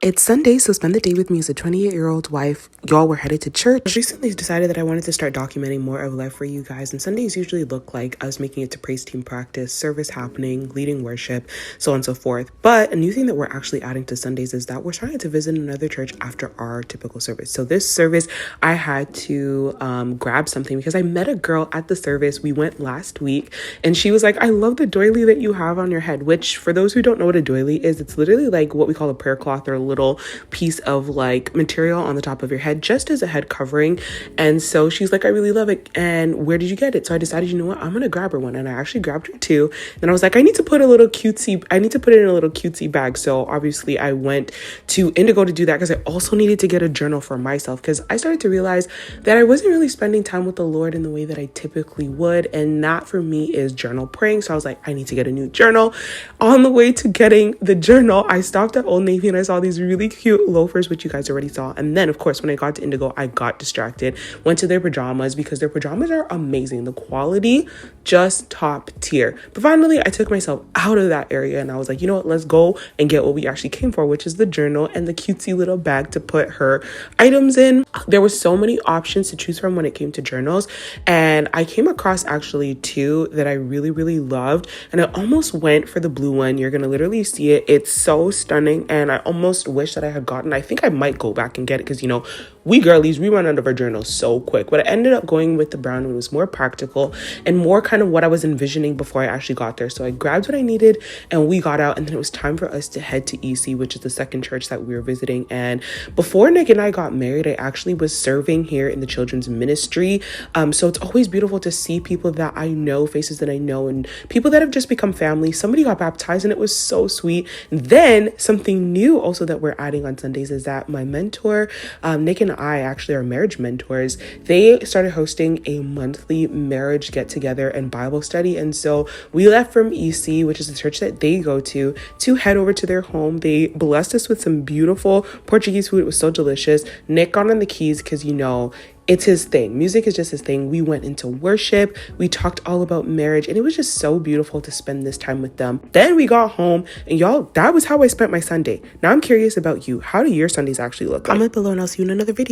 It's Sunday, so spend the day with me as a 28-year-old wife. Y'all, were headed to church. I recently decided that I wanted to start documenting more of life for you guys, and Sundays usually look like us making it to praise team practice, service happening, leading worship, so on and so forth. But a new thing that we're actually adding to Sundays is that we're trying to visit another church after our typical service. So this service, I had to grab something because I met a girl at the service. We went last week, and she was like, I love the doily that you have on your head, which for those who don't know what a doily is, it's literally like what we call a prayer cloth or a little piece of like material on the top of your head just as a head covering. And so she's like, I really love it, and where did you get it? So I decided, you know what, I'm gonna grab her one, and I actually grabbed her two. Then I was like, I need to put it in a little cutesy bag. So obviously I went to Indigo to do that because I also needed to get a journal for myself, because I started to realize that I wasn't really spending time with the Lord in the way that I typically would, and that for me is journal praying. So I was like, I need to get a new journal. On the way to getting the journal, I stopped at Old Navy and I saw these really cute loafers, which you guys already saw. And then, of course, when I got to Indigo, I got distracted, went to their pajamas because their pajamas are amazing. The quality, just top tier. But finally, I took myself out of that area and I was like, you know what, let's go and get what we actually came for, which is the journal and the cutesy little bag to put her items in. There were so many options to choose from when it came to journals. And I came across actually two that I really, really loved. And I almost went for the blue one. You're going to literally see it. It's so stunning. And I almost wish that I had gotten, I think I might go back and get it because, you know, we girlies, we run out of our journals so quick. But I ended up going with the brown one. It was more practical and more kind of what I was envisioning before I actually got there. So I grabbed what I needed and we got out, and then it was time for us to head to EC, which is the second church that we were visiting. And before Nick and I got married, I actually was serving here in the children's ministry. So it's always beautiful to see people that I know, faces that I know, and people that have just become family. Somebody got baptized and it was so sweet. And then something new also that we're adding on Sundays is that my mentor, Nick and I actually are marriage mentors. They started hosting a monthly marriage get together and Bible study. And so we left from EC, which is the church that they go to head over to their home. They blessed us with some beautiful Portuguese food. It was so delicious. Nick got on the keys because, you know, it's his thing. Music is just his thing. We went into worship. We talked all about marriage, and it was just so beautiful to spend this time with them. Then we got home, and y'all, that was how I spent my Sunday. Now I'm curious about you. How do your Sundays actually look like? Comment below and I'll see you in another video.